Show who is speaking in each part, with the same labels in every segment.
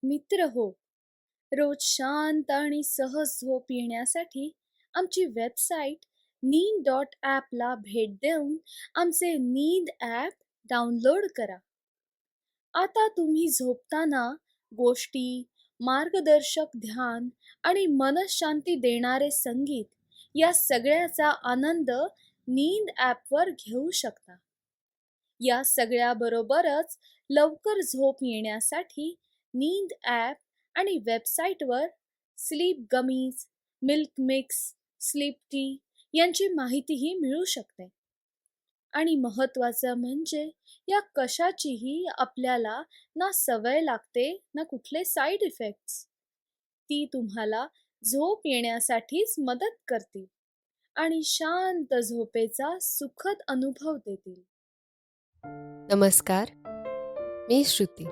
Speaker 1: मित्र हो, रोज शांत आणि सहज झोप येण्यासाठी आमची वेबसाईट नींद.ॲपला भेट देऊन आमचे नींद ॲप डाउनलोड करा. आता तुम्ही झोपताना गोष्टी, मार्गदर्शक ध्यान आणि मनशांती देणारे संगीत या सगळ्याचा आनंद नींद ॲपवर घेऊ शकता. या सगळ्याबरोबरच लवकर झोप येण्यासाठी नींद ॲप आणि वेबसाईटवर sleep gummies, milk mix, sleep T यांची माहितीही मिळू शकते. आणि महत्त्वाचं म्हणजे या कशाचीही आपल्याला ना सवय लागते ना कुठले साईड इफेक्ट्स. ती तुम्हाला झोप येण्यासाठीच मदत करतील आणि शांत झोपेचा सुखद अनुभव देतील.
Speaker 2: नमस्कार, मी श्रुती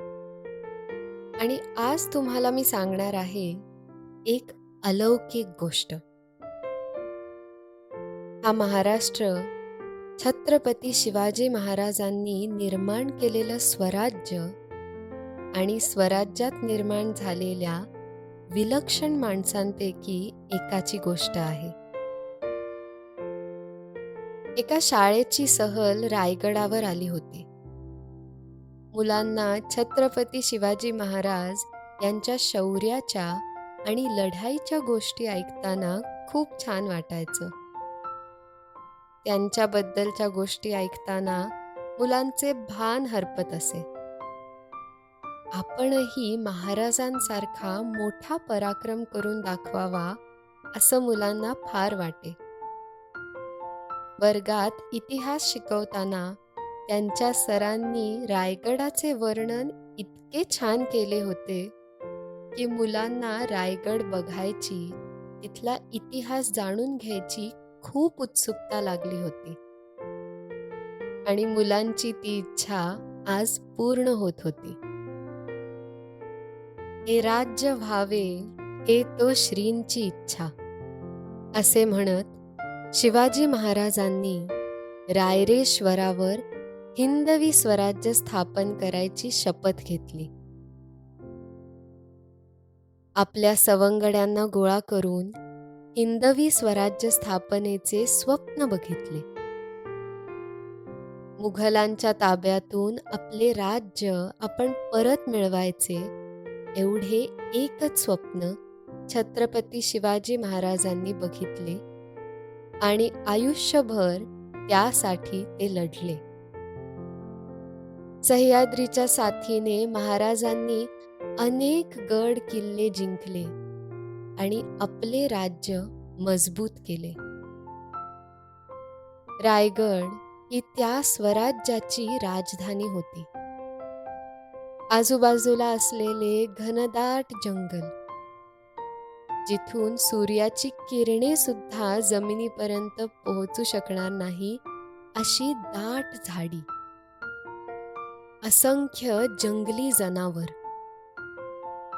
Speaker 2: आणि आज तुम्हाला मी सांगणार आहे एक अलौकिक गोष्ट. हा महाराष्ट्र छत्रपती शिवाजी महाराजांनी निर्माण केलेलं स्वराज्य आणि स्वराज्यात निर्माण झालेल्या विलक्षण माणसांपैकी एकाची गोष्ट आहे. एका शाळेची सहल रायगडावर आली होती. मुलांना छत्रपती शिवाजी महाराज यांच्या शौर्याच्या आणि लढाईच्या गोष्टी ऐकताना खूप छान वाटायचं. त्यांच्याबद्दलच्या गोष्टी ऐकताना मुलांचे भान हरपत असे. आपणही महाराजांसारखा मोठा पराक्रम करून दाखवावा असं मुलांना फार वाटे. वर्गात इतिहास शिकवताना त्यांच्या सरांनी रायगडाचे वर्णन इतके छान केले होते की मुलांना रायगड बघायची, तिथला इतिहास जाणून घ्यायची खूप उत्सुकता लागली होती. आणि मुलांची ती इच्छा आज पूर्ण होत होती. हे राज्य व्हावे हे तो श्रींची इच्छा, असे म्हणत शिवाजी महाराजांनी रायरेश्वरावर हिंदवी स्वराज्य स्थापन करायची शपथ घेतली. आपल्या सवंगड्यांना गोळा करून हिंदवी स्वराज्य स्थापनेचे स्वप्न बघितले. मुघलांच्या ताब्यातून आपले राज्य आपण परत मिळवायचे एवढे एकच स्वप्न छत्रपती शिवाजी महाराजांनी बघितले आणि आयुष्यभर त्यासाठी ते लढले. सह्याद्रीच्या साथीने महाराजांनी अनेक गड किल्ले जिंकले आणि आपले राज्य मजबूत केले. रायगड ही त्या स्वराज्याची राजधानी होती. आजूबाजूला असलेले घनदाट जंगल, जिथून सूर्याची किरणे सुद्धा जमिनीपर्यंत पोहोचू शकणार नाही अशी दाट झाडी, असंख्य जंगली जनावर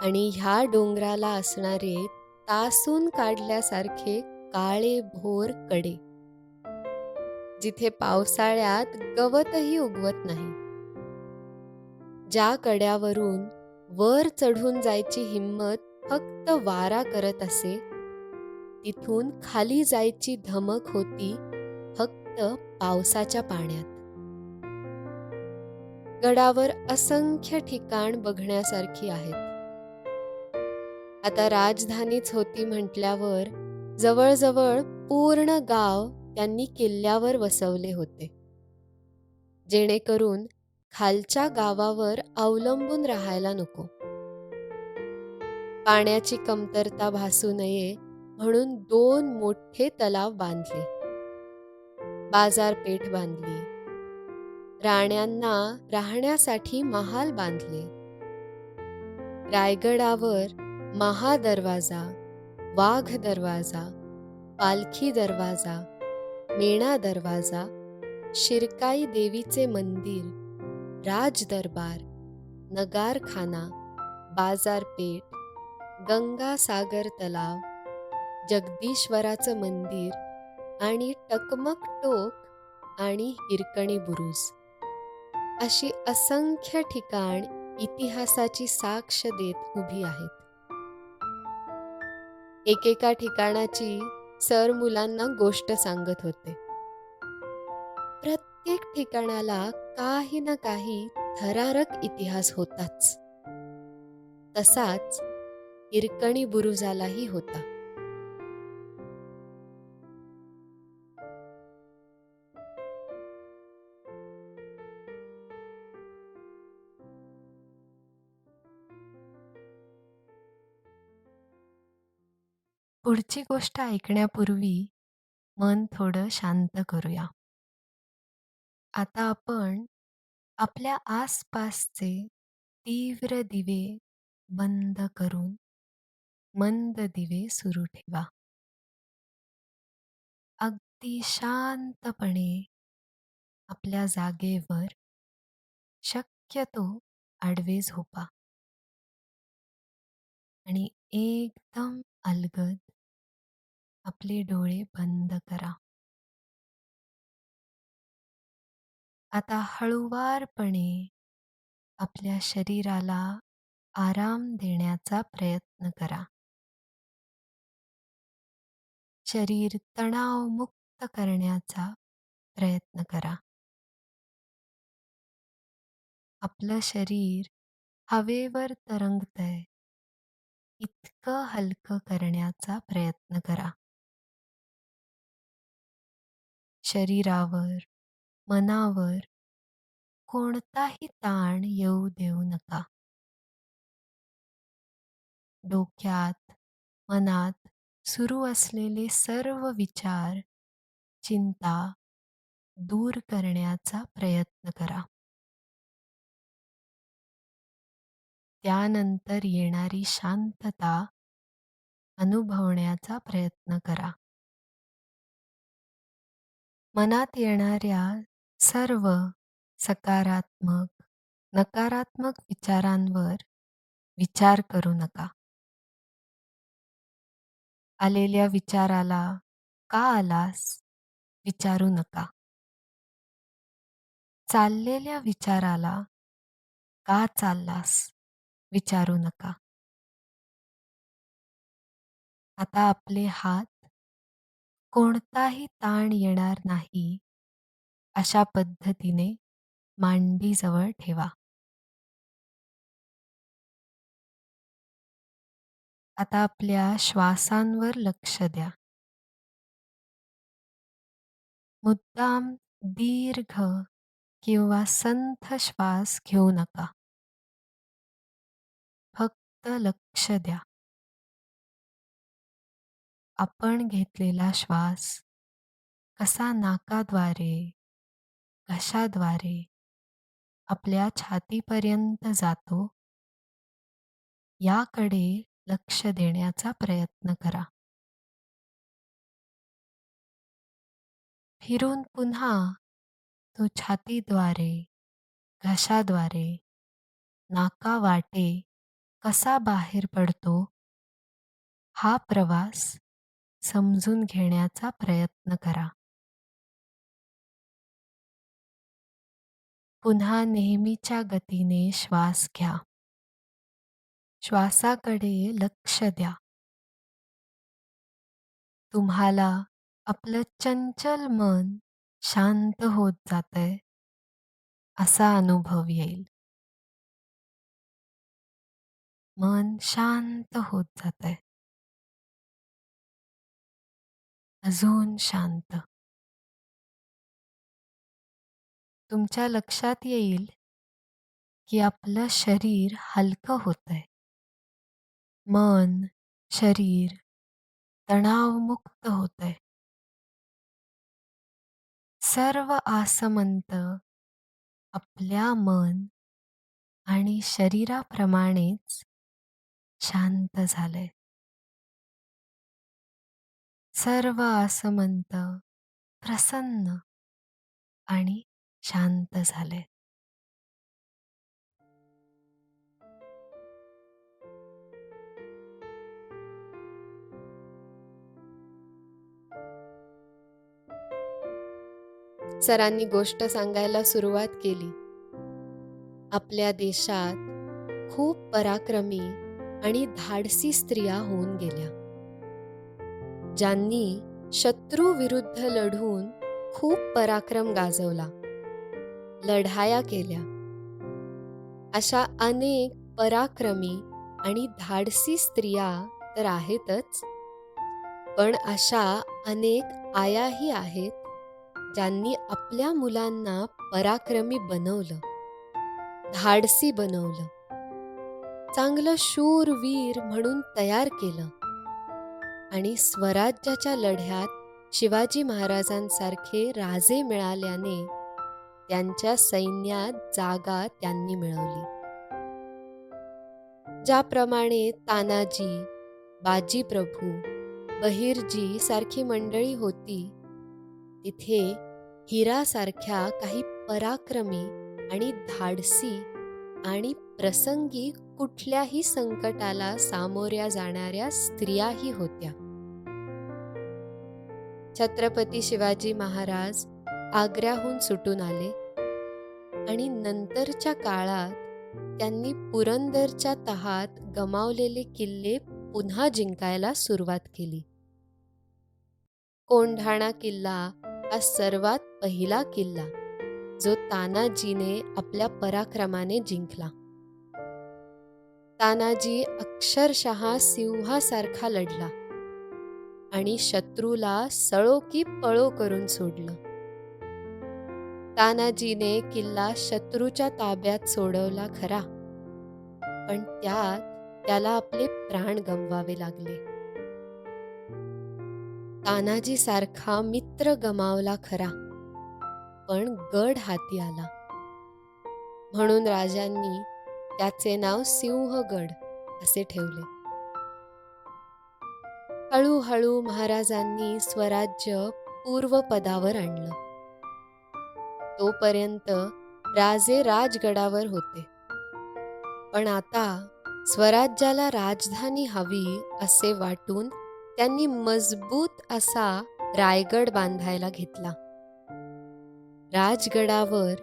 Speaker 2: आणि ह्या डोंगराला असणारे तासून काढल्यासारखे काळे भोर कडे, जिथे पावसाळ्यात गवतही उगवत नाही. ज्या कड्यावरून वर चढून जायची हिम्मत फक्त वारा करत असे, तिथून खाली जायची धमक होती फक्त पावसाच्या पाण्यात. गडावर असंख्य ठिकाण बघण्यासारखी आहेत. आता राजधानीच होती म्हटल्यावर जवळजवळ पूर्ण गाव त्यांनी किल्ल्यावर वसवले होते, जेणेकरून खालच्या गावावर अवलंबून राहायला नको. पाण्याची कमतरता भासू नये म्हणून 2 मोठे तलाव बांधले, बाजारपेठ बांधली, राण्यांना राहण्यासाठी महाल बांधले. रायगडावर महादरवाजा, वाघ दरवाजा, पालखी दरवाजा, मेणा दरवाजा, शिरकाई देवीचे मंदिर, राजदरबार, नगारखाना, बाजारपेठ, गंगासागर तलाव, जगदीश्वराचं मंदिर आणि टकमक टोक आणि हिरकणी बुरुज अशी असंख्य ठिकाण इतिहासाची साक्ष देत उभी आहेत. एकेका ठिकाणाची सर मुलांना गोष्ट सांगत होते. प्रत्येक ठिकाणाला काही ना काही थरारक इतिहास होताच. तसाच हिरकणी बुरुजालाही होता. पुढची गोष्ट ऐकण्यापूर्वी मन थोडं शांत करूया. आता आपण आपल्या आसपासचे तीव्र दिवे बंद करून मंद दिवे सुरू ठेवा. अगदी शांतपणे आपल्या जागेवर शक्यतो आडवे झोपा आणि एकदम अलगद आपले डोळे बंद करा. आता हळूवारपणे आपल्या शरीराला आराम देण्याचा प्रयत्न करा. शरीर तणावमुक्त करण्याचा प्रयत्न करा. आपलं शरीर हवेवर तरंगतंय इतकं हलकं करण्याचा प्रयत्न करा. शरीरावर, मनावर कोणताही ताण येऊ देऊ नका. डोक्यात, मनात सुरू असलेले सर्व विचार, चिंता दूर करण्याचा प्रयत्न करा. त्यानंतर येणारी शांतता अनुभवण्याचा प्रयत्न करा. मनात येणाऱ्या सर्व सकारात्मक, नकारात्मक विचारांवर विचार करू नका. आलेल्या विचाराला का आलास विचारू नका. चाललेल्या विचाराला का चाललास विचारू नका. आता आपले हात कोणताही ताण येणार नाही अशा पद्धतीने मांडीजवळ ठेवा. आता आपल्या श्वासांवर लक्ष द्या. मुद्दाम दीर्घ किंवा संथ श्वास घेऊ नका. फक्त लक्ष द्या. आपण घेतलेला श्वास कसा नाकाद्वारे, घशाद्वारे आपल्या छातीपर्यंत जातो याकडे लक्ष देण्याचा प्रयत्न करा. फिरून पुन्हा तो छातीद्वारे, घशाद्वारे, नाकावाटे कसा बाहेर पडतो हा प्रवास समजून घेण्याचा प्रयत्न करा. पुन्हा नेहमीच्या गतीने श्वास घ्या. श्वासाकडे लक्ष द्या. तुम्हाला आपलं चंचल मन शांत होत जातंय असा अनुभव येईल. मन शांत होत जातंय. अजून शांत. तुमच्या लक्षात येईल की आपलं शरीर हलकं होतंय. मन, शरीर तणावमुक्त होतंय. सर्व आसमंत आपल्या मन आणि शरीराप्रमाणेच शांत झालंय. सर्व आसमंत प्रसन्न आणि शांत झालंय. सरांनी गोष्ट सांगायला सुरुवात केली. आपल्या देशात खूप पराक्रमी आणि धाडसी स्त्रिया होऊन गेल्या, ज्यांनी शत्रू विरुद्ध लढून खूप पराक्रम गाजवला, लढाया केल्या. अशा अनेक पराक्रमी आणि धाडसी स्त्रिया तर आहेतच, पण अशा अनेक आयाही आहेत ज्यांनी आपल्या मुलांना पराक्रमी बनवलं, धाडसी बनवलं, चांगलं शूरवीर म्हणून तयार केलं आणि स्वराज्याच्या लढ्यात शिवाजी महाराजांसारखे राजे मिळाल्याने त्यांच्या सैन्यात जागा त्यांनी मिळवली. ज्याप्रमाणे तानाजी, बाजीप्रभू, बहिर्जी सारखी मंडळी होती, तिथे हिरासारख्या काही पराक्रमी आणि धाडसी आणि प्रसंगी कुठल्याही संकटाला सामोऱ्या जाणाऱ्या स्त्रियाही होत्या. छत्रपती शिवाजी महाराज आग्र्याहून सुटून आले आणि नंतरच्या काळात त्यांनी पुरंदरच्या तहात गमावलेले किल्ले पुन्हा जिंकायला सुरुवात केली. कोंढाणा किल्ला हा सर्वात पहिला किल्ला जो तानाजीने आपल्या पराक्रमाने जिंकला. तानाजी अक्षरशः सिंहासारखा लढला आणि शत्रूला सळो की पळो करून सोडलं. तानाजीने किल्ला शत्रूच्या ताब्यात सोडवला खरा, पण त्यात त्याला आपले प्राण गमवावे लागले. तानाजी सारखा मित्र गमावला खरा, पण गड हाती आला. म्हणून राजांनी त्याचे नाव सिंहगड असे ठेवले. हळूहळू महाराजांनी स्वराज्य पूर्वपदावर आणलं. तोपर्यंत राजे राजगडावर होते, पण आता स्वराज्याला राजधानी हवी असे वाटून त्यांनी मजबूत असा रायगड बांधायला घेतला. राजगडावर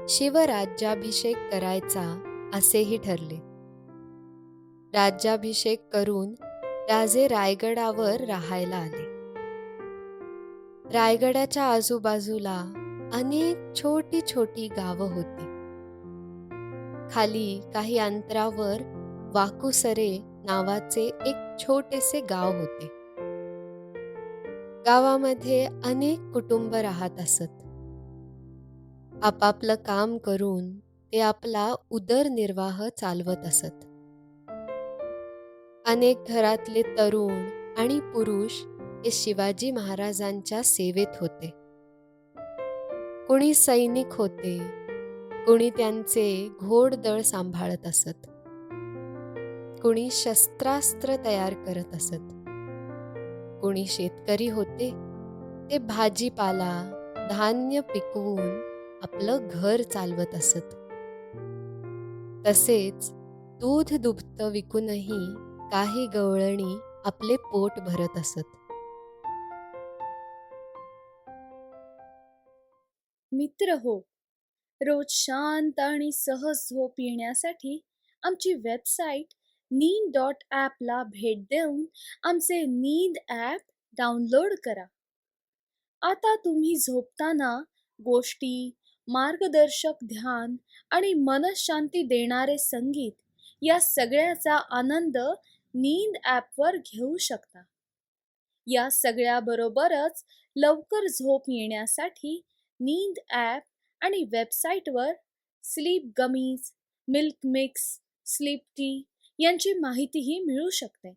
Speaker 2: शिवराज्याभिषेक करायचा असेही ठरले. राज्याभिषेक करून राजे रायगडावर राहायला आले. रायगडाच्या आजूबाजूला अनेक छोटी छोटी गावं होती. खाली काही अंतरावर वाकुसरे नावाचे एक छोटेसे गाव होते. गावामध्ये अनेक कुटुंब राहत असत. आपापलं काम करून ते आपला उदरनिर्वाह चालवत असत. अनेक घरातले तरुण आणि पुरुष हे शिवाजी महाराजांच्या सेवेत होते. कुणी सैनिक होते, कुणी त्यांचे घोडदळ सांभाळत असत, कुणी शस्त्रास्त्र तयार करत असत, कुणी शेतकरी होते, ते भाजीपाला, धान्य पिकवून आपलं घर चालवत असत. तसेच दूध दुभत विकूनही काही गवळणी आपले पोट भरत असत.
Speaker 1: मित्र हो, रोज शांत आणि सहज झोप येण्यासाठी आमची वेबसाईट नींद.ॲपला भेट देऊन आमचे नींद ॲप डाउनलोड करा. आता तुम्ही झोपताना गोष्टी, मार्गदर्शक ध्यान आणि मनशांती देणारे संगीत या सगळ्याचा आनंद नींद ॲपवर घेऊ शकता. या सगळ्याबरोबरच लवकर झोप येण्यासाठी नींद ॲप आणि वेबसाईटवर sleep gummies, milk mix, sleep T यांची माहितीही मिळू शकते.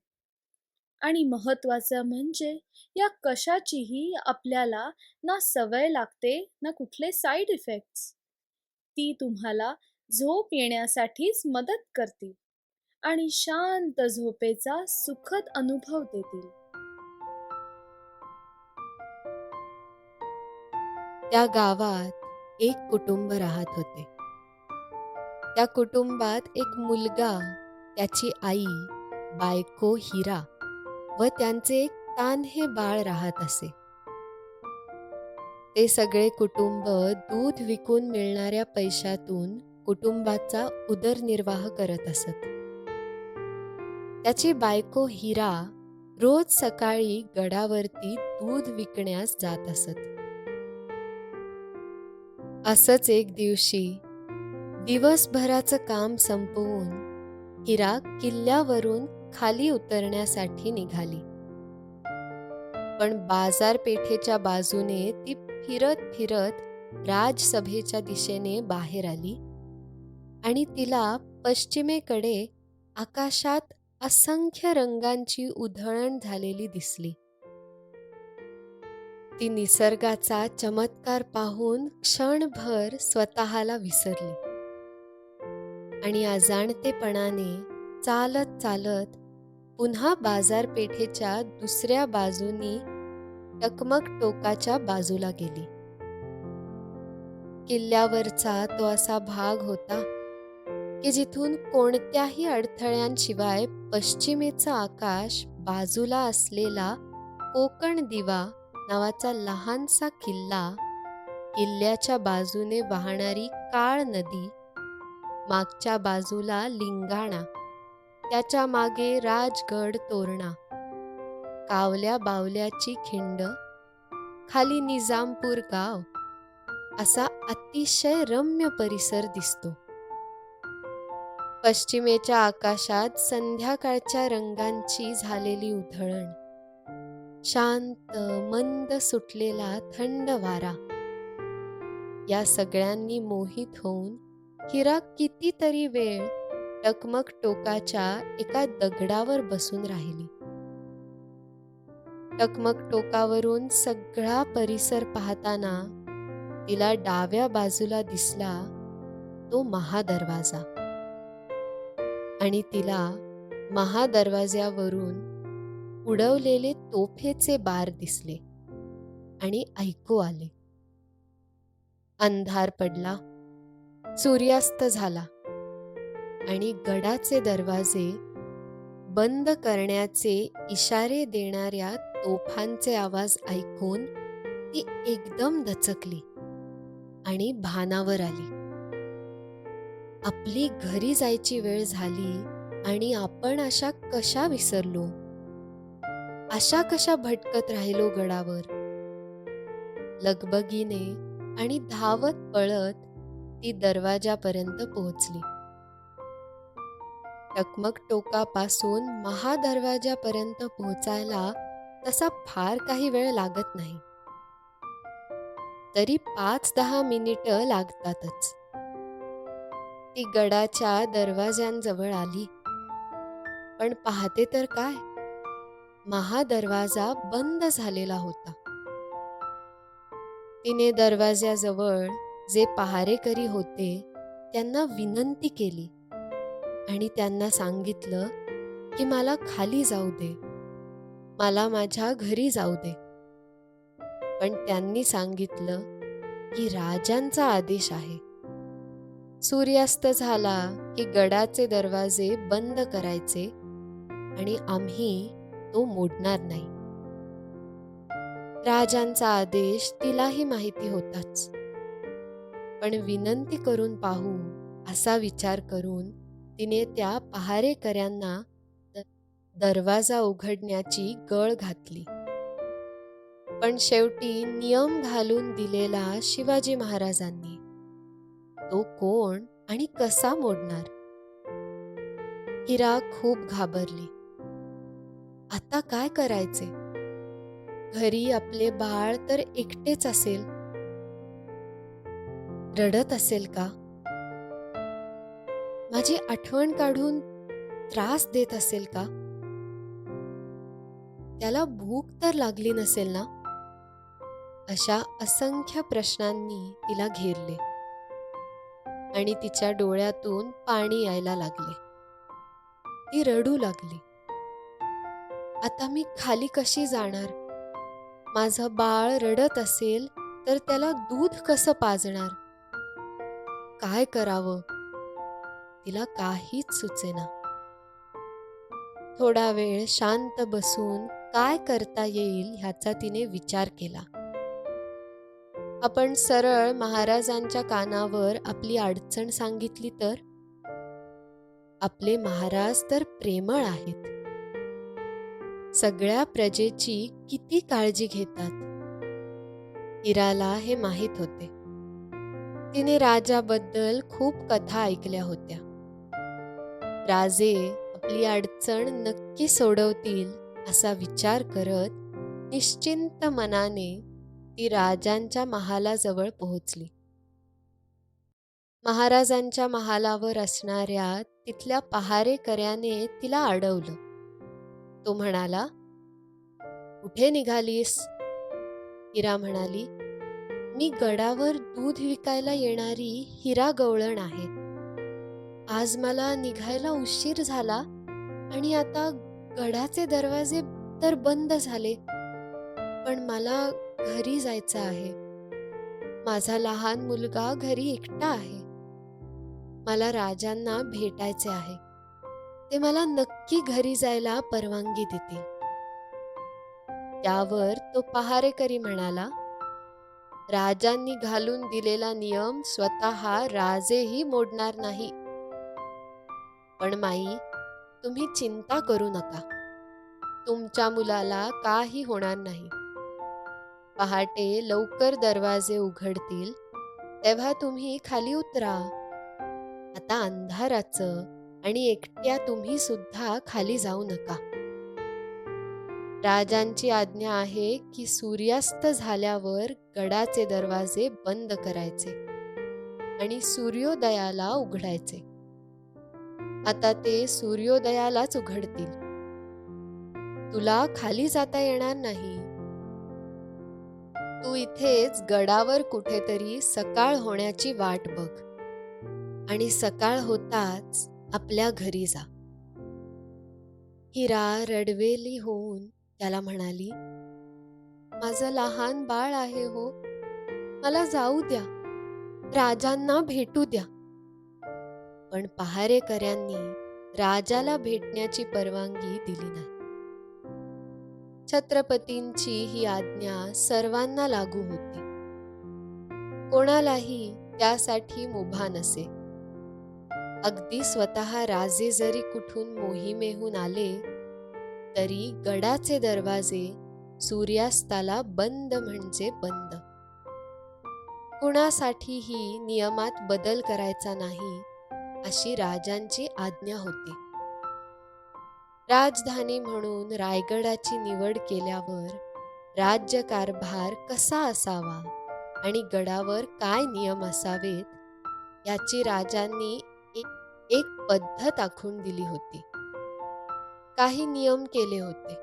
Speaker 1: आणि महत्त्वाचं म्हणजे या कशाचीही आपल्याला ना सवय लागते ना कुठले साईड इफेक्ट्स. ती तुम्हाला झोप येण्यासाठीच मदत करतील आणि शांत झोपेचा सुखद अनुभव देतील.
Speaker 2: त्या गावात एक कुटुंब राहत होते. त्या कुटुंबात एक मुलगा, त्याची आई, बायको हिरा व त्यांचे एक तान्हे बाळ राहत असे. ते सगळे कुटुंब दूध विकून मिळणाऱ्या पैशातून कुटुंबाचा उदरनिर्वाह करत असत. त्याची बायको हिरा रोज सकाळी गडावरती दूध विकण्यास जात असत. असंच एक दिवशी दिवसभराचं काम संपवून हिरा किल्ल्यावरून खाली उतरण्यासाठी निघाली. पण बाजारपेठेच्या बाजूने ती फिरत फिरत राजसभेच्या दिशेने बाहेर आली आणि तिला पश्चिमेकडे आकाशात असंख्य रंगांची उधळण झालेली दिसली. ती निसर्गाचा चमत्कार पाहून क्षणभर स्वतःला विसरली आणि अजाणतेपणाने चालत चालत पुन्हा बाजारपेठेच्या दुसऱ्या बाजूनी टकमक टोकाच्या बाजूला गेली. किल्ल्यावरचा तो असा भाग होता की जिथून कोणत्याही अडथळ्यांशिवाय पश्चिमेचं आकाश बाजूला असलेला कोकण दिवा नावाचा लहानसा किल्ला, किल्ल्याच्या बाजूने वाहणारी काळ नदी, मागच्या बाजूला लिंगाणा, त्याच्या मागे राजगड तोरणा, कावल्या बावल्याची खिंड, खाली निजामपूर गाव, असा अतिशय रम्य परिसर दिसतो. पश्चिमेच्या आकाशात संध्याकाळच्या रंगांची झालेली उधळण, शांत मंद सुटलेला थंड वारा, या सगळ्यांनी मोहित होऊन हिरा कितीतरी वेळ टकमक टोकाच्या एका दगडावर बसून राहिली. टकमक टोकावरून सगळा परिसर पाहताना तिला डाव्या बाजूला दिसला तो महादरवाजा आणि तिला महादरवाज्यावरून उडवलेले तोफेचे बार दिसले आणि ऐकू आले. अंधार पडला, सूर्यास्त झाला आणि गडाचे दरवाजे बंद करण्याचे इशारे देणाऱ्या तोफांचे आवाज ऐकून ती एकदम दचकली आणि भानावर आली. आपली घरी जायची वेळ झाली आणि आपण अशा कशा विसरलो, अशा कशा भटकत राहिलो गडावर. लगबगीने आणि धावत पळत ती दरवाजापर्यंत पोहोचली. टकमक टोकापासून महादरवाजापर्यंत पोहोचायला तसा फार काही वेळ लागत नाही, तरी 5-10 मिनिटं लागतातच. ती गडाच्या दरवाज्यांजवळ आली, पण पाहते तर काय, महादरवाजा बंद झालेला होता. तिने दरवाज्याजवळ जे पहारेकरी होते त्यांना विनंती केली आणि त्यांना सांगितलं की मला खाली जाऊ दे, मला माझ्या घरी जाऊ दे. पण त्यांनी सांगितलं की राजांचा आदेश आहे. सूर्यास्त झाला की गडाचे दरवाजे बंद करायचे आणि आम्ही तो मोडणार नाही. राजांचा आदेश तिलाही माहिती होताच, पण विनंती करून पाहू असा विचार करून तिने त्या पहारेकऱ्यांना दरवाजा उघडण्याची गळ घातली. पण शेवटी नियम घालून दिलेला शिवाजी महाराजांनी तो कोण आणि कसा मोडणार? हिरा खूप घाबरली. आता काय करायचे? घरी आपले बाळ तर एकटेच असेल. रडत असेल का? माझी आठवण काढून त्रास देत असेल का? त्याला भूक तर लागली नसेल ना? अशा असंख्य प्रश्नांनी तिला घेरले आणि तिच्या डोळ्यातून पाणी यायला लागले. ती रडू लागली. आता मी खाली कशी जाणार? माझं बाळ रडत असेल तर त्याला दूध कसं पाजणार? काय करावं? तिला काहीच सुचेना. थोडा वेळ शांत बसून काय करता येईल ह्याचा तिने विचार केला. आपण सरळ महाराजांच्या कानावर आपली अडचण सांगितली तर? आपले महाराज तर प्रेमळ आहेत. सगळ्या प्रजेची किती काळजी घेतात. हिराला हे माहीत होते. तिने राजाबद्दल खूप कथा ऐकल्या होत्या. राजे आपली अडचण नक्की सोडवतील असा विचार करत निश्चिंत मनाने ती राजांच्या महालाजवळ पोहोचली. महाराजांच्या महालावर असणाऱ्या तिथल्या पहारेकऱ्याने तिला अडवलं. तो म्हणाला, "कुठे निघालीस?" हिरा म्हणाली, "मी गडावर दूध विकायला येणारी हिरा गवळण आहे. आज मला निघायला उशीर झाला आणि आता गडाचे दरवाजे तर बंद झाले. पण मला घरी जायचं आहे. माझा लहान मुलगा घरी एकटा आहे. मला राजांना भेटायचे आहे. ते मला नक्की घरी जायला परवानगी देतील." त्यावर तो पहारेकरी म्हणाला, "राजांनी घालून दिलेला नियम स्वतः राजेही मोडणार नाही. पण माई, तुम्ही चिंता करू नका. तुमच्या मुलाला काही होणार नाही. पहाटे लवकर दरवाजे उघडतील तेव्हा तुम्ही खाली उतरा. आता अंधाराचं आणि एकट्या तुम्ही सुद्धा खाली जाऊ नका. राजांची आज्ञा आहे की सूर्यास्त झाल्यावर गडाचे दरवाजे बंद करायचे आणि सूर्योदयाला उघडायचे. आता ते सूर्योदयालाच उघडतील. तुला खाली जाता येणार नाही. तू इथेच गडावर कुठेतरी सकाळ होण्याची वाट बघ आणि सकाळ होताच आपल्या घरी जा." हिरा रडवेली होऊन त्याला म्हणाली, "माझं लहान बाळ आहे हो. मला जाऊ द्या. राजांना भेटू द्या." पण पहारेकऱ्यांनी राजाला भेटण्याची परवानगी दिली नाही. छत्रपतींची ही आज्ञा सर्वांना लागू होती. कोणालाही त्यासाठी मुभा नसे. अगदी स्वतः राजे जरी कुठून मोहिमेहून आले तरी गडाचे दरवाजे सूर्यास्ताला बंद म्हणजे बंद. कुणासाठीही नियमात बदल करायचा नाही अशी राजांची आज्ञा होती. राजधानी म्हणून रायगडाची निवड केल्यावर राज्यकारभार कसा असावा आणि गडावर काय नियम असावेत याची राजांनी एक पद्धत आखून दिली होती. काही नियम केले होते.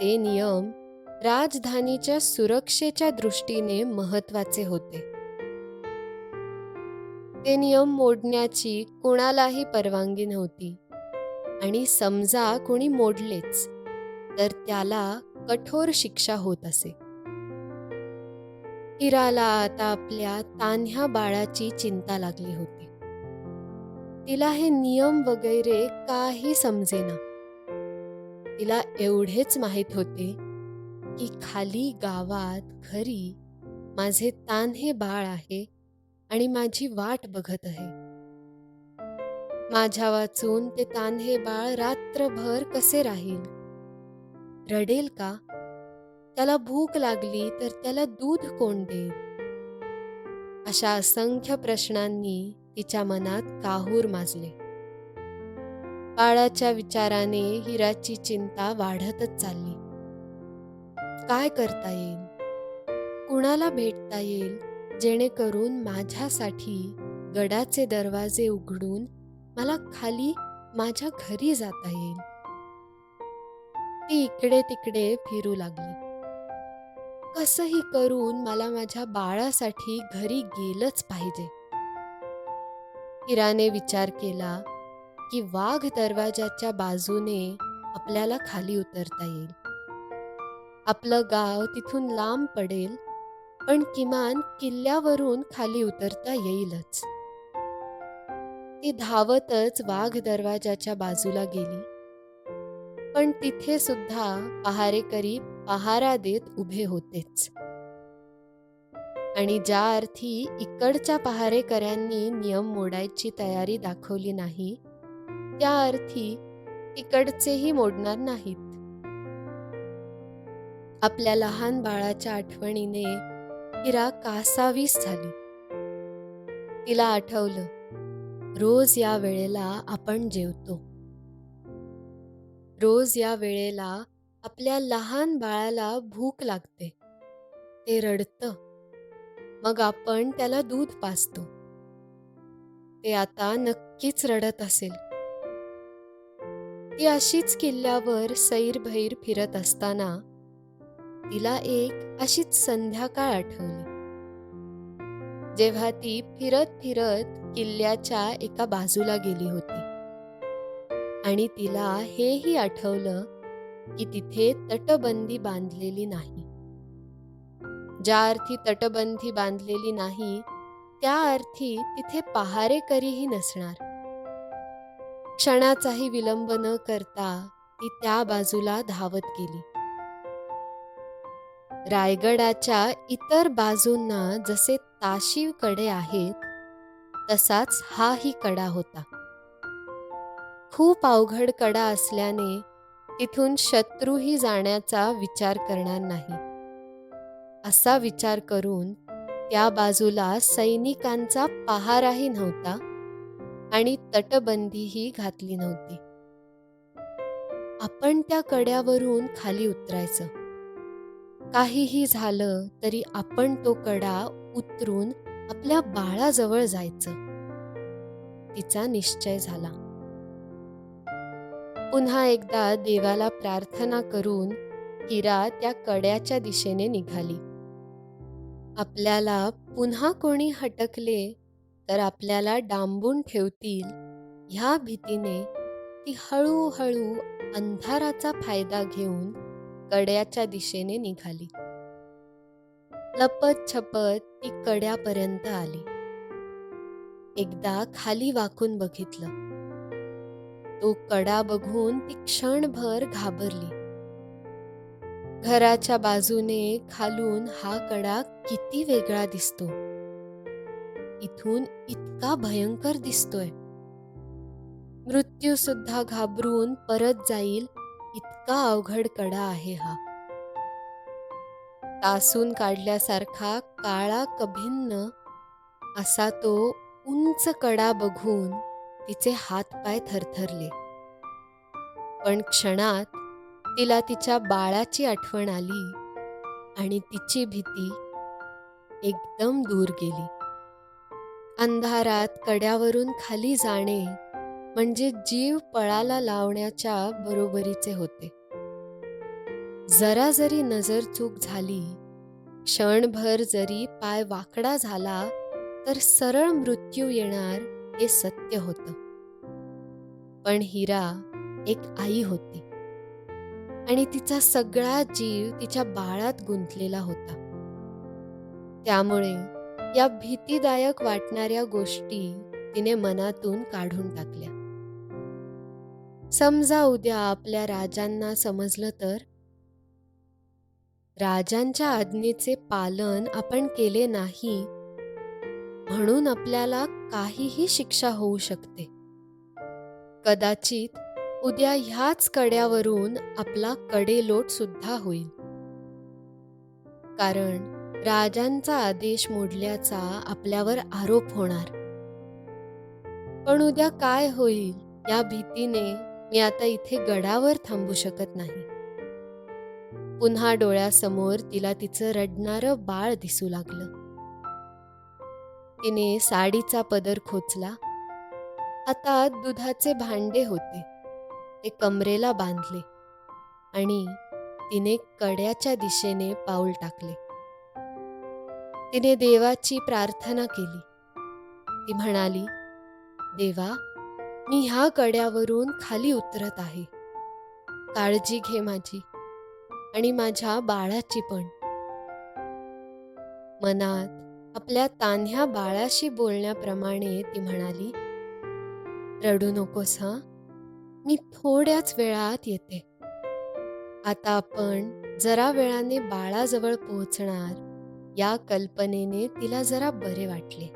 Speaker 2: ते नियम राजधानीच्या सुरक्षेच्या दृष्टीने महत्त्वाचे होते. ते नियम मोडण्याची कोणालाही परवानगी नव्हती आणि समजा कोणी मोडलेच तर त्याला कठोर शिक्षा होत असे. हिराला आता आपल्या तान्ह्या बाळाची चिंता लागली होती. तिला हे नियम वगैरे काही समजेना. तिला एवढेच माहीत होते की खाली गावात घरी माझे तान्हे बाळ आहे आणि माझी वाट बघत आहे. माझ्या वाचून ते तान्हे बाळ रात्रभर कसे राहील? रडेल का? त्याला भूक लागली तर त्याला दूध कोण देईल? अशा असंख्य प्रश्नांनी तिच्या मनात काहूर माजले. बाळाच्या विचाराने हिराची चिंता वाढतच चालली. काय करता येईल? कुणाला भेटता येईल जेणेकरून माझ्यासाठी गडाचे दरवाजे उघडून मला खाली माझ्या घरी जाता येईल? ती इकडे तिकडे फिरू लागली. कसंही करून मला माझ्या बाळासाठी घरी गेलंच पाहिजे. हिराने विचार केला की वाघ दरवाजाच्या बाजूने आपल्याला खाली उतरता येईल. आपलं गाव तिथून लांब पडेल पण किमान किल्ल्यावरून खाली उतरता येईलच. ती धावतच वाघ दरवाजाच्या बाजूला गेली. पण तिथे सुद्धा पहारेकरी पहारा देत उभे होतेच. आणि ज्या अर्थी इकडच्या पहारेकऱ्यांनी नियम मोडायची तयारी दाखवली नाही, त्या अर्थी तिकडचेही मोडणार नाहीत. आपल्या लहान बाळाच्या आठवणीने हिरा कासावीस झाली. तिला आठवलं, रोज या वेळेला आपण जेवतो. रोज या वेळेला आपल्या लहान बाळाला भूक लागते. ते रडतं. मग आपण त्याला दूध पाजतो. ते आता नक्कीच रडत असेल. ती अशीच किल्ल्यावर सैरभैर फिरत असताना तिला एक अशीच संध्याकाळ आठवली, जेव्हा ती फिरत फिरत किल्ल्याच्या एका बाजूला गेली होती. आणि तिला हेही आठवलं की तिथे तटबंदी बांधलेली नाही. ज्या अर्थी तटबंदी बांधलेली नाही, त्या अर्थी तिथे पहारेकरीही नसणार. क्षणाचाही विलंब न करता ती त्या बाजूला धावत गेली. रायगडाच्या इतर बाजूंना जसे ताशीव कडे आहेत, तसाच हाही कडा होता. खूप अवघड कडा असल्याने तिथून शत्रूही जाण्याचा विचार करणार नाही. असा विचार करून त्या बाजूला सैनिकांचा पहाराही नव्हता आणि तटबंदीही घातली नव्हती. आपण त्या कड्यावरून खाली उतरायचं. काहीही झालं तरी आपण तो कडा उतरून आपल्या बाळाजवळ जायचं. तिचा निश्चय झाला. पुन्हा एकदा देवाला प्रार्थना करून हिरा त्या कड्याच्या दिशेने निघाली. आपल्याला पुन्हा कोणी हटकले तर आपल्याला डांबून ठेवतील ह्या भीतीने ती हळूहळू अंधाराचा फायदा घेऊन कड्याच्या दिशेने निघाली. लपत छपत ती कड्यापर्यंत आली. एकदा खाली वाकून बघितलं. तो कडा बघून ती क्षणभर घाबरली. घराच्या बाजूने खालून हा कडा किती वेगळा दिसतो. इथून इतका भयंकर दिसतोय. मृत्यू सुद्धा घाबरून परत जाईल इतका अवघड कडा आहे हा. तासून काढल्यासारखा काळा कभिन्न असा तो उंच कडा बघून तिचे हातपाय थरथरले. पण क्षणात तिला तिच्या बाळाची आठवण आली आणि तिची भीती एकदम दूर गेली. अंधारात कड्यावरून खाली जाणे म्हणजे जीव पळाला लावण्याच्या बरोबरीचे होते. जरा जरी नजर चूक झाली, क्षणभर जरी पाय वाकडा झाला तर सरळ मृत्यू येणार हे सत्य होतं. पण हिरा एक आई होती आणि तिचा सगळा जीव तिच्या बाळात गुंतलेला होता. त्यामुळे या भीतीदायक वाटणाऱ्या गोष्टी तिने मनातून काढून टाकल्या. समजा उद्या आपल्या राजांना समजलं तर? राजांच्या आज्ञेचे पालन आपण केले नाही म्हणून आपल्याला काहीही शिक्षा होऊ शकते. कदाचित उद्या ह्याच कड्यावरून आपला कडेलोट सुद्धा होईल. कारण राजांचा आदेश मोडल्याचा आपल्यावर आरोप होणार. पण उद्या काय होईल या भीतीने मी आता इथे गडावर थांबू शकत नाही. पुन्हा डोळ्यासमोर तिला तिचं रडणारं बाळ दिसू लागलं. तिने साडीचा पदर खोचला. हातात दुधाचे भांडे होते, ते कमरेला बांधले आणि तिने कड्याच्या दिशेने पाऊल टाकले. तिने देवाची प्रार्थना केली. ती म्हणाली, देवा, मी ह्या कड्यावरून खाली उतरत आहे. काळजी घे माझी आणि माझ्या बाळाची पण. मनात आपल्या तान्ह्या बाळाशी बोलण्याप्रमाणे ती म्हणाली, रडू नकोस हं, मी थोड्याच वेळात येते. आता आपण जरा वेळाने बाळाजवळ पोहोचणार या कल्पनेने तिला जरा बरे वाटले.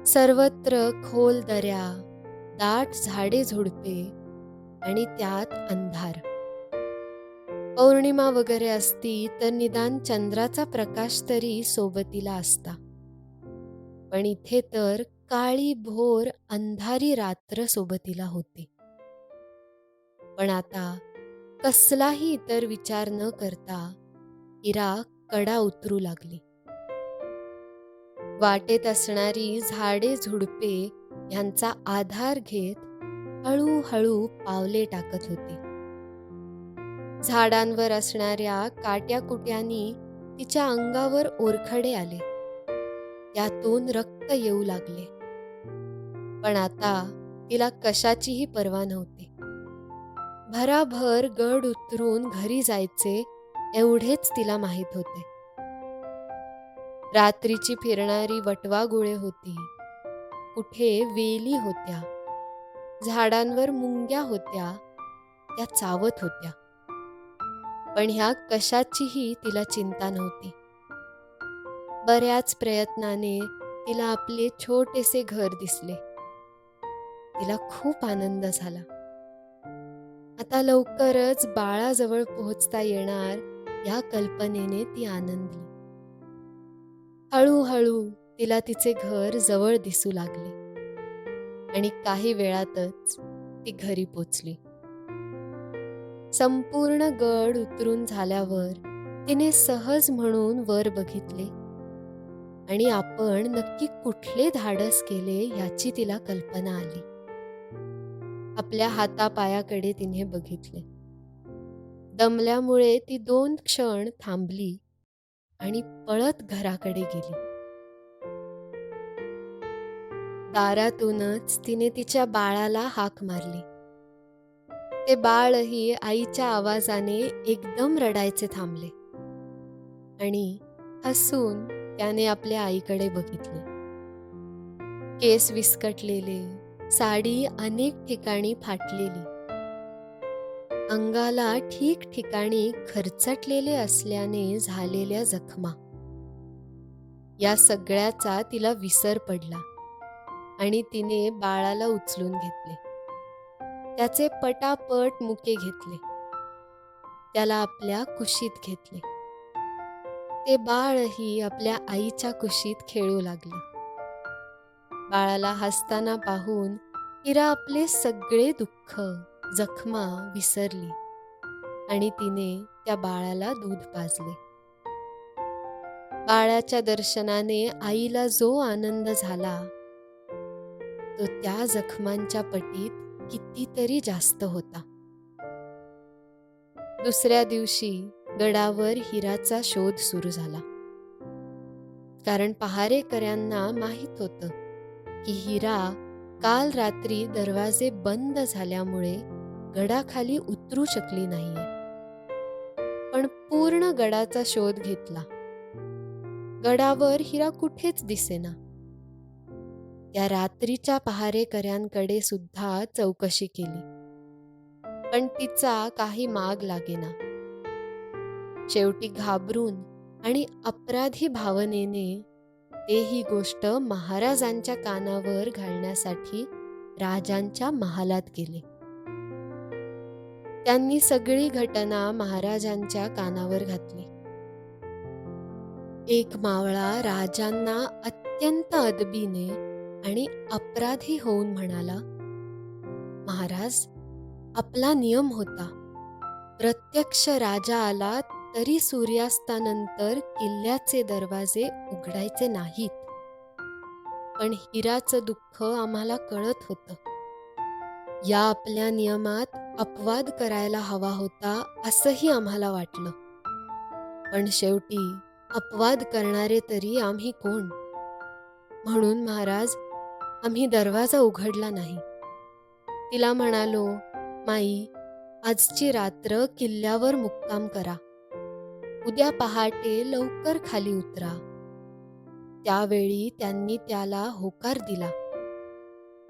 Speaker 2: सर्वत्र खोल दऱ्या, दाट झाडे झुडपे आणि त्यात अंधार. पौर्णिमा वगैरे असती तर निदान चंद्राचा प्रकाश तरी सोबतीला असता. पण इथे तर काळी भोर अंधारी रात्र सोबतीला होती. पण आता कसलाही इतर विचार न करता हिरा कडा उतरू लागली. वाटेत असणारी झाडे झुडपे ह्यांचा आधार घेत हळूहळू पावले टाकत होती. झाडांवर असणाऱ्या काट्याकुट्यांनी तिच्या अंगावर ओरखडे आले. त्यातून रक्त येऊ लागले. पण आता तिला कशाचीही पर्वा नव्हती. भराभर गड उतरून घरी जायचे एवढेच तिला माहीत होते. रात्रीची फिरणारी वटवाघुळे होती. कुठे वेली होत्या. झाडांवर मुंग्या होत्या. त्या चावत होत्या. पण ह्या कशाचीही तिला चिंता नव्हती. बऱ्याच प्रयत्नाने तिला आपले छोटेसे घर दिसले. तिला खूप आनंद झाला. आता लवकरच बाळाजवळ पोहोचता येणार या कल्पनेने ती आनंदली. हळूहळू तिला तिचे घर जवळ दिसू लागले आणि काही वेळातच ती घरी पोचली. संपूर्ण गड उतरून झाल्यावर तिने सहज म्हणून वर बघितले आणि आपण नक्की कुठले धाडस केले ह्याची तिला कल्पना आली. आपल्या हातापायाकडे तिने बघितले. दमल्यामुळे ती 2 क्षण थांबली आणि पळत घराकडे गेली. दारातूनच तिने तिच्या बाळाला हाक मारली. ते बाळही आईच्या आवाजाने एकदम रडायचे थांबले आणि हसून त्याने आपल्या आईकडे बघितले. केस विस्कटलेले, साडी अनेक ठिकाणी फाटलेली, अंगाला ठिकठिकाणी खरचटलेले असल्याने झालेल्या जखमा. या सगळ्याचा तिला विसर पडला आणि तिने बाळाला उचलून घेतले. त्याचे पटापट मुके घेतले. त्याला आपल्या कुशीत घेतले. ते बाळही आपल्या आईच्या कुशीत खेळू लागले. बाळाला हसताना पाहून हिरा आपले सगळे दुःख, जखमा विसरली आणि तिने त्या बाळाला दूध पाजले. बाळाच्या दर्शनाने आईला जो आनंद झाला तो त्या जखमांच्या पटीत कितीतरी जास्त होता. दुसऱ्या दिवशी गडावर हिराचा शोध सुरू झाला. कारण पहारेकऱ्यांना माहीत होतं की हिरा काल रात्री दरवाजे बंद झाल्यामुळे गडाखाली उतरू शकली नाहीये. पण पूर्ण गडाचा शोध घेतला. गडावर हिरा कुठेच दिसेना. त्या रात्रीच्या पहारेकऱ्यांकडे सुद्धा चौकशी केली. पण तिचा काही माग लागेना. शेवटी घाबरून आणि अपराधी भावनेने ते ही गोष्ट महाराजांच्या कानावर घालण्यासाठी राजांच्या महालात गेले. त्यांनी सगळी घटना महाराजांच्या कानावर घातली. एक मावळा राजांना अत्यंत अदबीने आणि अपराधी होऊन म्हणाला, महाराज, आपला नियम होता, प्रत्यक्ष राजा आला तरी सूर्यास्तानंतर किल्ल्याचे दरवाजे उघडायचे नाहीत. पण हिराचं दुःख आम्हाला कळत होतं. या आपल्या नियमात अपवाद करायला हवा होता असंही आम्हाला वाटलं. पण शेवटी अपवाद करणारे तरी आम्ही कोण? म्हणून महाराज, आम्ही दरवाजा उघडला नाही. तिला म्हणालो, माई, आजची रात्र किल्ल्यावर मुक्काम करा. उद्या पहाटे लवकर खाली उतरा. त्यावेळी त्यांनी त्याला होकार दिला.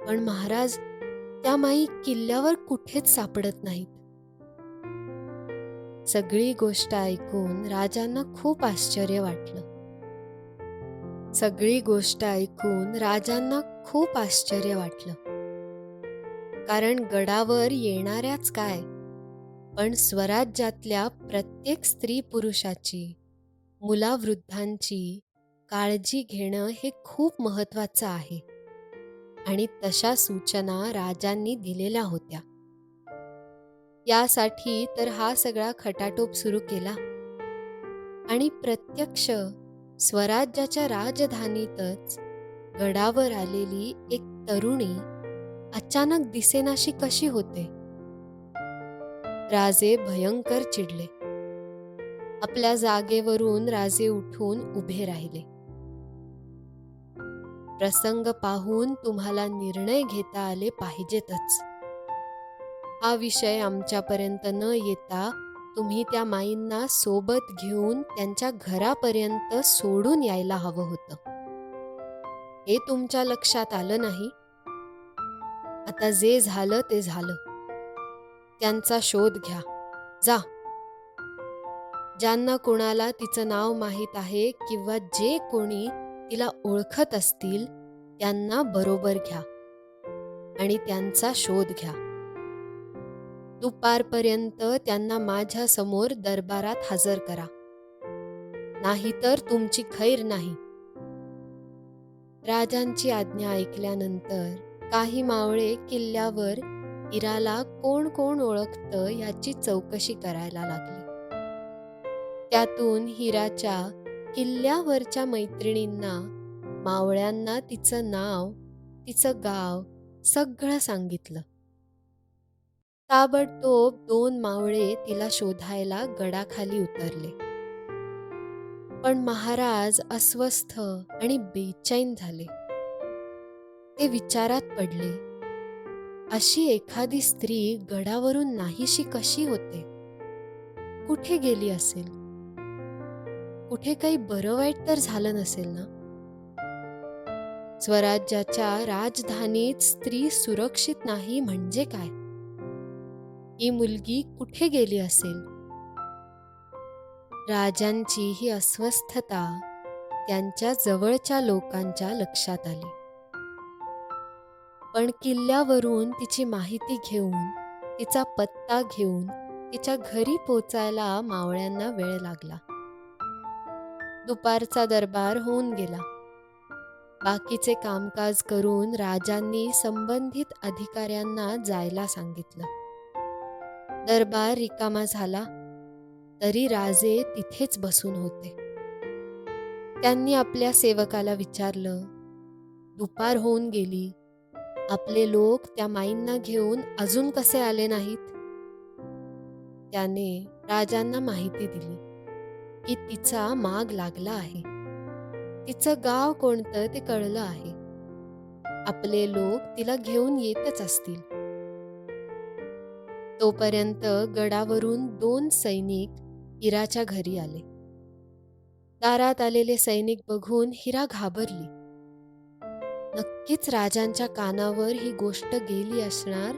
Speaker 2: पण महाराज, त्या माई किल्ल्यावर कुठेच सापडत नाहीत. सगळी गोष्ट ऐकून राजांना खूप आश्चर्य वाटलं. सगळी गोष्ट ऐकून राजांना खूप आश्चर्य वाटलं. कारण गडावर येणाऱ्याच काय, पण स्वराज्यातल्या प्रत्येक स्त्री पुरुषाची, मुलावृद्धांची काळजी घेणं हे खूप महत्त्वाचं आहे आणि तशा सूचना राजांनी दिलेल्या होत्या. यासाठी तर हा सगळा खटाटोप सुरू केला आणि प्रत्यक्ष स्वराज्याच्या राजधानीतच गडावर आलेली एक तरुणी अचानक दिसेनाशी कशी होते. राजे भयंकर चिडले. आपल्या जागेवरून राजे उठून उभे राहिले. प्रसंग पाहून तुम्हाला निर्णय घेता आले पाहिजेतच. हा विषय आमच्यापर्यंत न येता तुम्ही त्या माईंना सोबत घेऊन त्यांच्या घरापर्यंत सोडून यायला हवं होतं. हे तुमच्या लक्षात आलं नाही. आता जे झालं ते झालं. त्यांचा शोध घ्या. जा. ज्यांना कोणाला तिचं नाव माहीत आहे किंवा जे कोणी तिला ओळखत असतील त्यांना बरोबर घ्या आणि त्यांचा शोध घ्या. दुपारपर्यंत त्यांना माझ्या समोर दरबारात हजर करा, नाहीतर तुमची खैर नाही. राजांची आज्ञा ऐकल्यानंतर काही मावळे किल्ल्यावर हिराला कोण कोण ओळखतं याची चौकशी करायला लागले. त्यातून हिराच्या किल्ल्यावरच्या मैत्रिणींना, मावळ्यांना तिचं नाव, तिचं गाव सगळं सांगितलं. ताबडतोब 2 मावळे तिला शोधायला गडाखाली उतरले. पण महाराज अस्वस्थ आणि बेचैन झाले. ते विचारात पडले, अशी एखादी स्त्री गडावरून नाहीशी कशी होते? कुठे गेली असेल? कुठे काही बरं वाईट तर झालं नसेल ना? स्वराज्याच्या राजधानीत स्त्री सुरक्षित नाही म्हणजे काय? ही मुलगी कुठे गेली असेल? राजांची ही अस्वस्थता त्यांच्या जवळच्या लोकांच्या लक्षात आली. पण किल्ल्यावरून तिची माहिती घेऊन, तिचा पत्ता घेऊन तिच्या घरी पोचायला मावळ्यांना वेळ लागला. दुपारचा दरबार होऊन गेला. बाकीचे कामकाज करून राजांनी संबंधित अधिकाऱ्यांना जायला सांगितलं. दरबार रिकामा झाला तरी राजे तिथेच बसून होते. त्यांनी आपल्या सेवकाला विचारलं, दुपार होऊन गेली, आपले लोक त्या माईंना घेऊन अजून कसे आले नाहीत? त्याने राजांना माहिती दिली की तिचा माग लागला आहे. तिचं गाव कोणतं ते कळलं आहे. आपले लोक तिला घेऊन येतच असतील. तोपर्यंत गडावरून 2 सैनिक हिराच्या घरी आले. दारात आलेले सैनिक बघून हिरा घाबरली. नक्कीच राजांच्या कानावर ही गोष्ट गेली असणार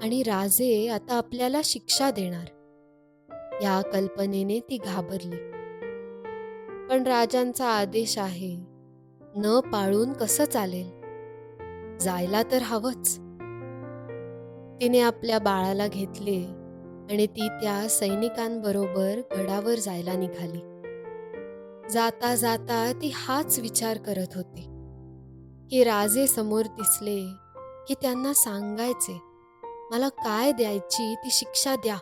Speaker 2: आणि राजे आता आपल्याला शिक्षा देणार, या कल्पनेने ती घाबरली. पण राजांचा आदेश आहे, न पाळून कसं चालेल? जायला तर हवंच. तिने आपल्या बाळाला घेतले आणि ती त्या सैनिकांबरोबर गडावर जायला निघाली. जाता जाता ती हाच विचार करत होती की राजे समोर दिसले की त्यांना सांगायचे, मला काय द्यायची ती शिक्षा द्या.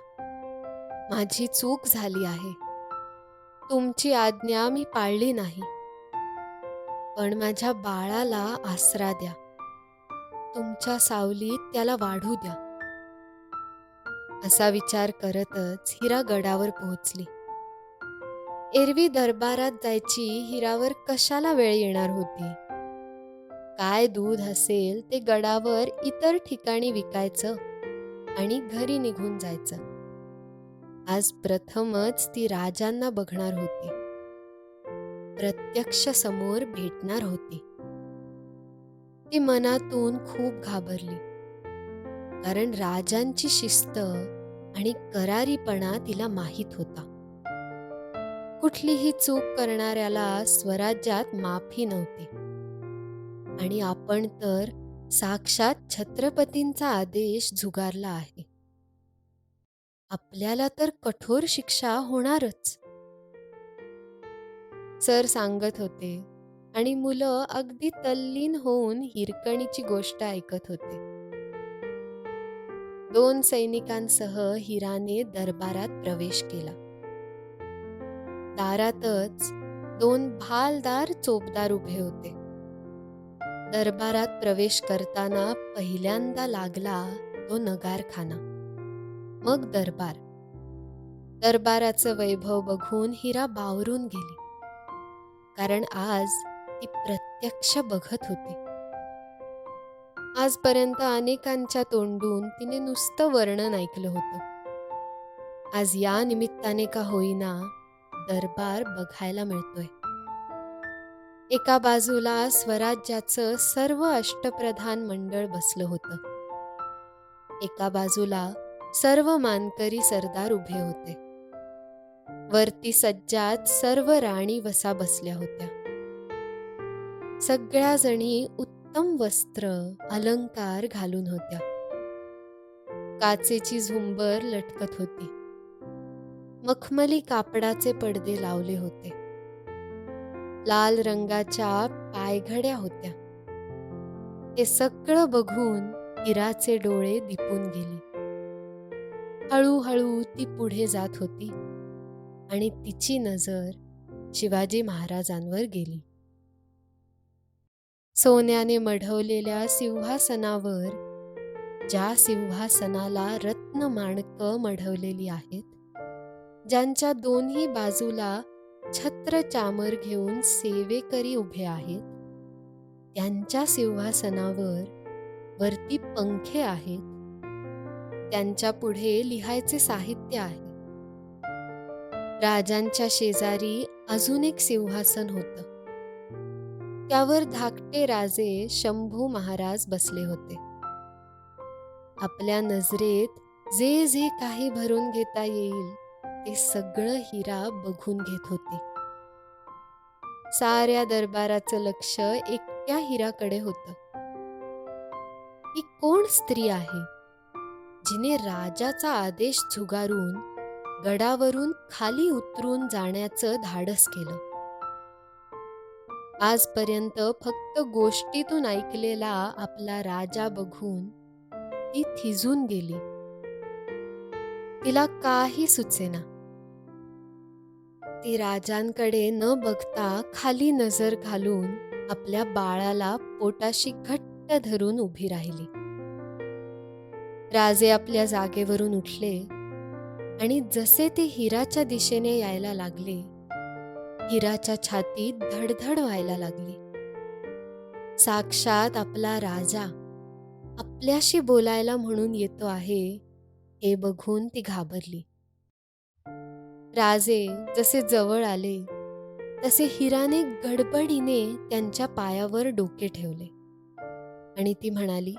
Speaker 2: माझी चूक झाली आहे. तुमची आज्ञा मी पाळली नाही. पण माझ्या बाळाला आसरा द्या. तुमच्या सावलीत त्याला वाढू द्या. असा विचार करतच हिरा गडावर पोहोचली. एरवी दरबारात जायची हिरावर कशाला वेळ येणार होती? काय दूध असेल ते गडावर इतर ठिकाणी विकायचं आणि घरी निघून जायचं. आज प्रथमच ती राजांना बघणार होती, प्रत्यक्ष समोर भेटणार होती. ती मनातून खूप घाबरली, कारण राजांची शिस्त आणि करारीपणा तिला माहीत होता. कुठलीही चूक करणाऱ्याला स्वराज्यात माफी नव्हती. आणि आपण तर साक्षात छत्रपतींचा आदेश झुगारला आहे. आपल्याला तर कठोर शिक्षा होणारच. सर सांगत होते आणि मुलं अगदी तल्लीन होऊन हिरकणीची गोष्ट ऐकत होते. 2 सैनिकांसह हिराने दरबारात प्रवेश केला. दारातच 2 भालदार चोपदार उभे होते. दरबारात प्रवेश करताना पहिल्यांदा लागला तो नगारखाना, मग दरबार. दरबाराचं वैभव बघून हिरा बावरून गेली, कारण आज ती प्रत्यक्ष बघत होती. आजपर्यंत अनेकांच्या तोंडून तिने नुसतं वर्णन ऐकलं होतं. आज या निमित्ताने का होईना दरबार बघायला मिळतोय. एका बाजूला स्वराज्याचं सर्व अष्टप्रधान मंडळ बसलं होतं. एका बाजूला सर्व मानकरी सरदार उभे होते. वरती सज्जात सर्व राणी वसा बसल्या होत्या. सगळ्या जणी उत्तम वस्त्र अलंकार घालून होत्या. काचेची झुंबर लटकत होती. मखमली कापडाचे पडदे लावले होते. लाल रंगाच्या पायघड्या होत्या. हे सगळं बघून हिराचे डोळे दिपून गेले. हळूहळू ती पुढे जात होती आणि तिची नजर शिवाजी महाराजांवर गेली. सोन्याने मढवलेल्या सिंहासनावर, ज्या सिंहासनाला रत्नमाणकं मढवलेली आहेत, ज्यांच्या दोन्ही बाजूला छत्र चामर घेऊन सेवेकरी उभे आहेत, त्यांच्या सिंहासनावर वरती पंखे आहेत. त्यांच्या पुढे लिहायचे साहित्य आहे. राजांच्या शेजारी अजून एक सिंहासन होतं. त्यावर धाकटे राजे शंभू महाराज बसले होते. आपल्या नजरेत जे जे काही भरून घेता येईल ते सगळं हिरा बघून घेत होती. साऱ्या दरबाराचं लक्ष एकट्या हिराकडे होतं. ही कोण स्त्री आहे जिने राजाचा आदेश झुगारून गडावरून खाली उतरून जाण्याचं धाडस केलं? आजपर्यंत फक्त गोष्टीतून ऐकलेला आपला राजा बघून ती थिजून गेली. तिला काही सुचेना. ती राजांकडे न बघता खाली नजर घालून आपल्या बाळाला पोटाशी घट्ट धरून उभी राहिली. राजे आपल्या जागेवरून उठले आणि जसे ते हिराच्या दिशेने यायला लागले, हिराच्या छातीत धडधड व्हायला लागली. साक्षात आपला राजा आपल्याशी बोलायला म्हणून येतो आहे हे बघून ती घाबरली. राजे जसे जवळ आले तसे हिराने गडबडीने त्यांच्या पायावर डोके ठेवले आणि ती म्हणाली,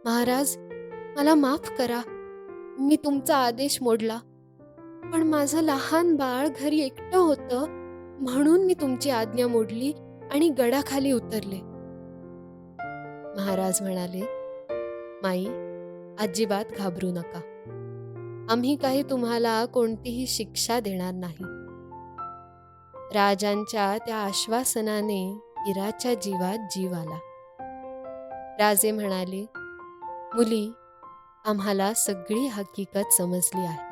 Speaker 2: महाराज, मला माफ करा. मी तुमचा आदेश मोडला, पण माझं लहान बाळ घरी एकटं होतं म्हणून मी तुमची आज्ञा मोडली आणि गडाखाली उतरले. महाराज म्हणाले, माई, अजिबात घाबरू नका. आम्ही काही तुम्हाला कोणतीही शिक्षा देणार नाही. राजांच्या त्या आश्वासनाने हिराच्या जीवात जीव आला. राजे म्हणाले, मुली, आम्हाला सगळी हकीकत समजली आहे.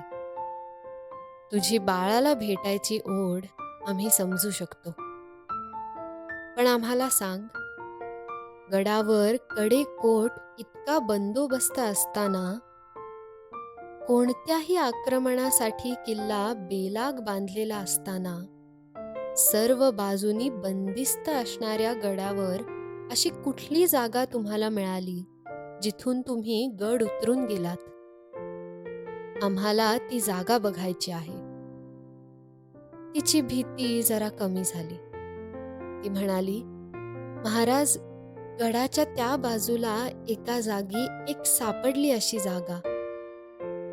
Speaker 2: तुझी बाळाला भेटायची ओढ आम्ही समजू शकतो. पण आम्हाला सांग, गडावर कडेकोट इतका बंदोबस्त असताना, कोणत्याही आक्रमणासाठी किल्ला बेलाग बांधलेला असताना, सर्व बाजूनी बंदिस्त असणाऱ्या गडावर अशी कुठली जागा तुम्हाला मिळाली जिथून तुम्ही गड उतरून गेलात? आम्हाला ती जागा बघायची आहे. तिची भीती जरा कमी झाली. ती म्हणाली, महाराज, गडाच्या त्या बाजूला एका जागी एक सापडली अशी जागा.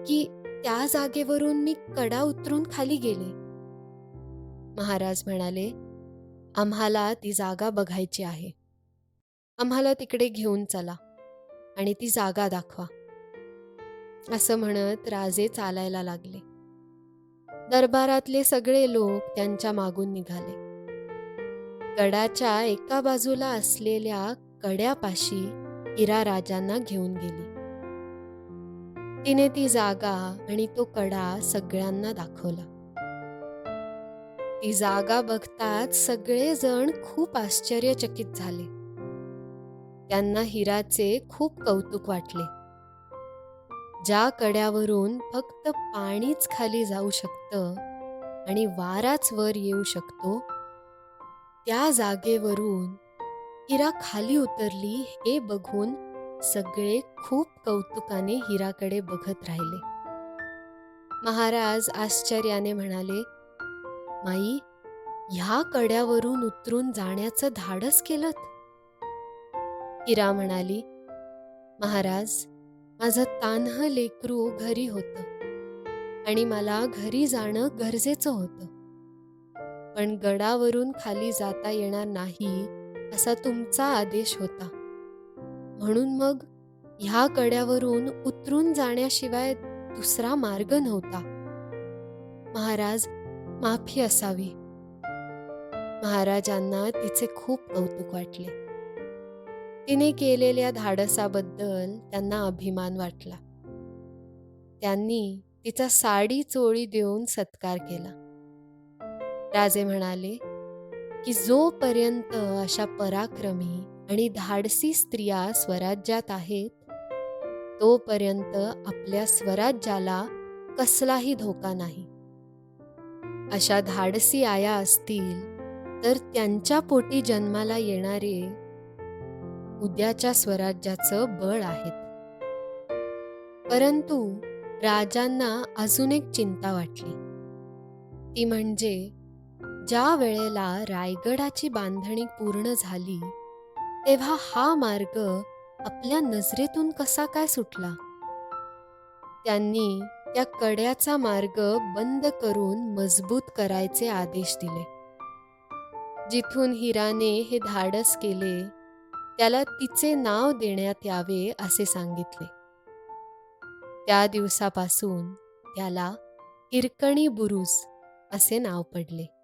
Speaker 2: की त्या जागेवरून मी कडा उतरून खाली गेले. महाराज म्हणाले, आम्हाला ती जागा बघायची आहे. आम्हाला तिकडे घेऊन चला आणि ती जागा दाखवा. असं म्हणत राजे चालायला लागले. दरबारातले सगळे लोक त्यांच्या मागून निघाले. गडाच्या एका बाजूला असलेल्या कड्यापाशी हिरा राजांना घेऊन गेली. तिने ती जागा आणि तो कडा सगळ्यांना दाखवला. ती जागा बघताच सगळेजण खूप आश्चर्यचकित झाले. त्यांना हिराचे खूप कौतुक वाटले. ज्या कड्यावरून फक्त पाणीच खाली जाऊ शकतं आणि वाराच वर येऊ शकतो, त्या जागेवरून हिरा खाली उतरली हे बघून सगळे खूप कौतुकाने हिराकडे बघत राहिले. महाराज आश्चर्याने म्हणाले, माई, ह्या कड्यावरून उतरून जाण्याचं धाडस केलंत? हिरा म्हणाली, महाराज, माझं तान्हं लेकरू घरी होतं आणि मला घरी जाणं गरजेचं होतं. पण गडावरून खाली जाता येणार नाही असा तुमचा आदेश होता. म्हणून मग ह्या कड्यावरून उतरून जाण्याशिवाय दुसरा मार्ग नव्हता. महाराज, माफी असावी. महाराजांना तिचे खूप कौतुक वाटले. तिने केलेल्या धाडसाबद्दल त्यांना अभिमान वाटला. त्यांनी तिचा साडी चोळी देऊन सत्कार केला. राजे म्हणाले की जोपर्यंत अशा पराक्रमी आणि धाडसी स्त्रिया स्वराज्यात आहेत, तोपर्यंत आपल्या स्वराज्याला कसलाही धोका नाही. अशा धाडसी आया असतील तर त्यांच्या पोटी जन्माला येणारे उद्याच्या स्वराज्याचं बळ आहेत. परंतु राजांना अजून एक चिंता वाटली. ती म्हणजे ज्या वेळेला रायगडाची बांधणी पूर्ण झाली तेव्हा हा मार्ग आपल्या नजरेतून कसा काय सुटला. त्यांनी त्या कड्याचा मार्ग बंद करून मजबूत करायचे आदेश दिले. जिथून हिराने हे धाडस केले त्याला तिचे नाव देण्यात यावे असे सांगितले. त्या दिवसापासून त्याला हिरकणी बुरुज असे नाव पडले.